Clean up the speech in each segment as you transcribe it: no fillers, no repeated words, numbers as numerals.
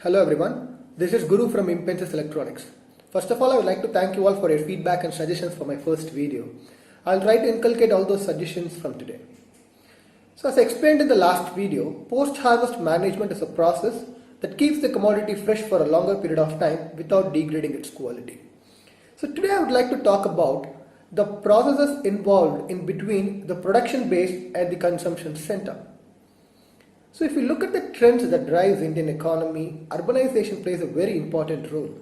Hello everyone, this is Guru from Impensis Electronics. First of all, I would like to thank you all for your feedback and suggestions for my first video. I'll try to inculcate all those suggestions from today. So as I explained in the last video, post-harvest management is a process that keeps the commodity fresh for a longer period of time without degrading its quality. So today I would like to talk about the processes involved in between the production base and the consumption center. So if you look at the trends that drives Indian economy, urbanization plays a very important role.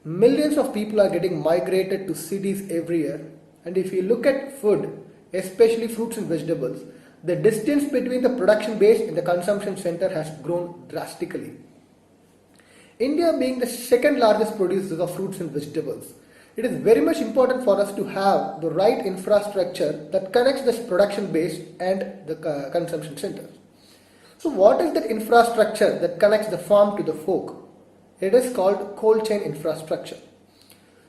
Millions of people are getting migrated to cities every year, and if you look at food, especially fruits and vegetables, the distance between the production base and the consumption center has grown drastically. India being the second largest producer of fruits and vegetables, it is very much important for us to have the right infrastructure that connects this production base and the consumption center. So what is that infrastructure that connects the farm to the fork? It is called cold chain infrastructure.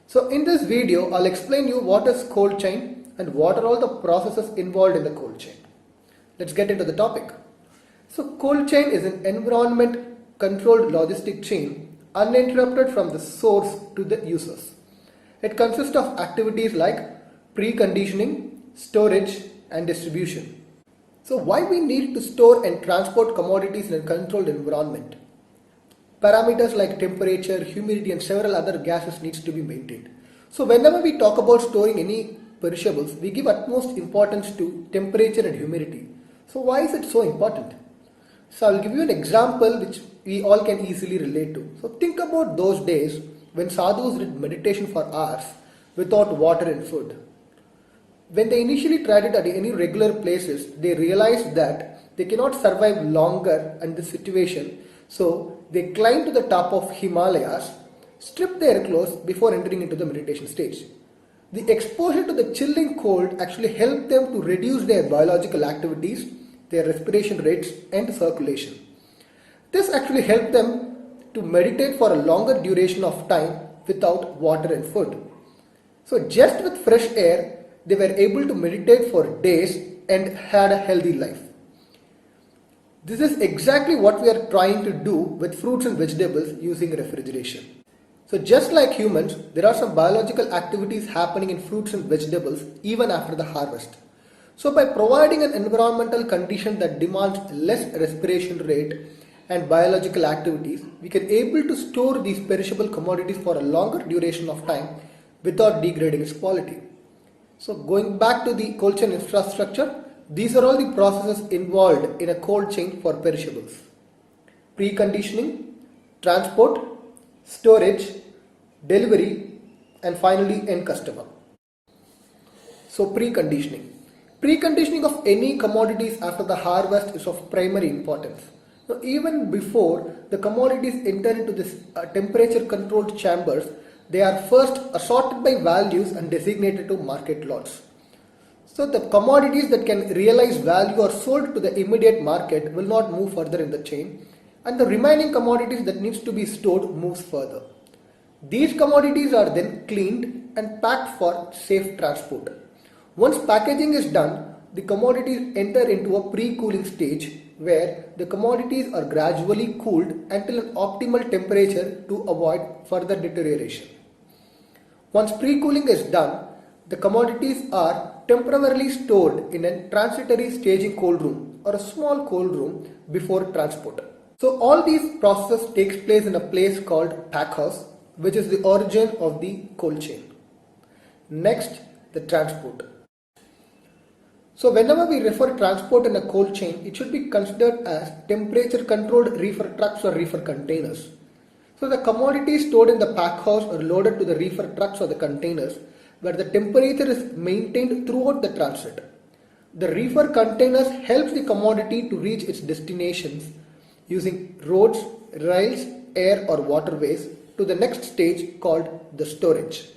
So in this video, I'll explain you what is cold chain and what are all the processes involved in the cold chain. Let's get into the topic. So cold chain is an environment controlled logistic chain uninterrupted from the source to the users. It consists of activities like preconditioning, storage and distribution. So why we need to store and transport commodities in a controlled environment? Parameters like temperature, humidity and several other gases needs to be maintained. So whenever we talk about storing any perishables, we give utmost importance to temperature and humidity. So why is it so important? So I'll give you an example which we all can easily relate to. So think about those days when sadhus did meditation for hours without water and food. When they initially tried it at any regular places, they realized that they cannot survive longer in this situation. So they climbed to the top of Himalayas, stripped their clothes before entering into the meditation stage. The exposure to the chilling cold actually helped them to reduce their biological activities, their respiration rates and circulation. This actually helped them to meditate for a longer duration of time without water and food. So just with fresh air, they were able to meditate for days and had a healthy life. This is exactly what we are trying to do with fruits and vegetables using refrigeration. So just like humans, there are some biological activities happening in fruits and vegetables even after the harvest. So by providing an environmental condition that demands less respiration rate and biological activities, we can able to store these perishable commodities for a longer duration of time without degrading its quality. So going back to the cold chain infrastructure, these are all the processes involved in a cold chain for perishables. Preconditioning, transport, storage, delivery, and finally end customer. So preconditioning. Preconditioning of any commodities after the harvest is of primary importance. So even before the commodities enter into this temperature controlled chambers, they are first assorted by values and designated to market lots. So the commodities that can realize value are sold to the immediate market will not move further in the chain, and the remaining commodities that needs to be stored moves further. These commodities are then cleaned and packed for safe transport. Once packaging is done, the commodities enter into a pre-cooling stage where the commodities are gradually cooled until an optimal temperature to avoid further deterioration. Once pre-cooling is done, the commodities are temporarily stored in a transitory staging cold room or a small cold room before transport. So all these processes takes place in a place called pack house, which is the origin of the cold chain. Next, the transport. So whenever we refer transport in a cold chain, it should be considered as temperature controlled reefer trucks or reefer containers. So the commodities stored in the pack house are loaded to the reefer trucks or the containers where the temperature is maintained throughout the transit. The reefer containers helps the commodity to reach its destinations using roads, rails, air or waterways to the next stage called the storage.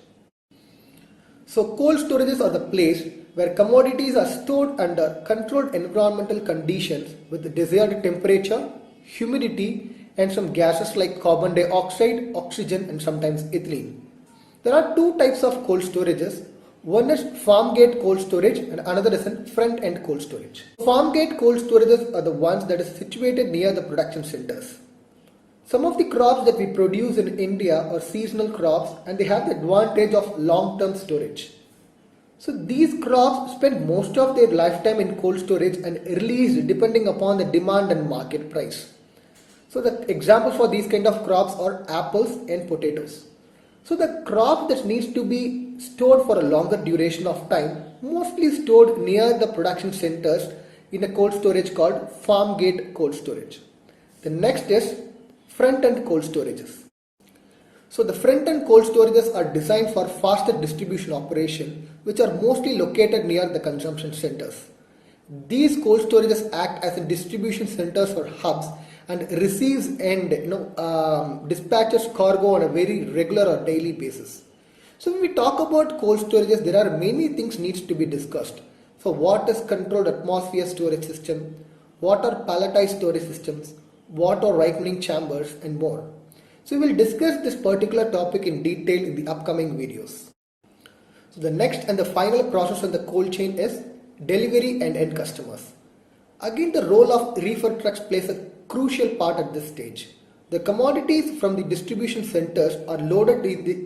So cold storages are the place where commodities are stored under controlled environmental conditions with the desired temperature, humidity and some gases like carbon dioxide, oxygen and sometimes ethylene. There are two types of cold storages. One is farm gate cold storage and another is in front end cold storage. Farm gate cold storages are the ones that is situated near the production centers. Some of the crops that we produce in India are seasonal crops and they have the advantage of long-term storage. So these crops spend most of their lifetime in cold storage and released depending upon the demand and market price. So the examples for these kind of crops are apples and potatoes. So the crop that needs to be stored for a longer duration of time, mostly stored near the production centers in a cold storage called farm gate cold storage. The next is front-end cold storages. So the front-end cold storages are designed for faster distribution operation, which are mostly located near the consumption centers. These cold storages act as distribution centers for hubs and receives and dispatches cargo on a very regular or daily basis. So when we talk about cold storages, there are many things needs to be discussed. So what is controlled atmosphere storage system? What are palletized storage systems? What are ripening chambers and more. So we will discuss this particular topic in detail in the upcoming videos. So the next and the final process on the cold chain is delivery and end customers. Again, the role of reefer trucks plays a crucial part at this stage. The commodities from the distribution centers are loaded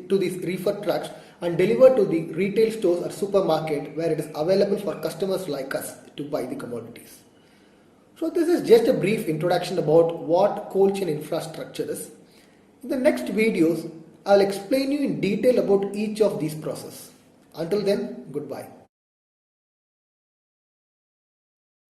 to these reefer trucks and delivered to the retail stores or supermarket where it is available for customers like us to buy the commodities. So this is just a brief introduction about what cold chain infrastructure is. In the next videos, I'll explain you in detail about each of these processes. Until then, goodbye.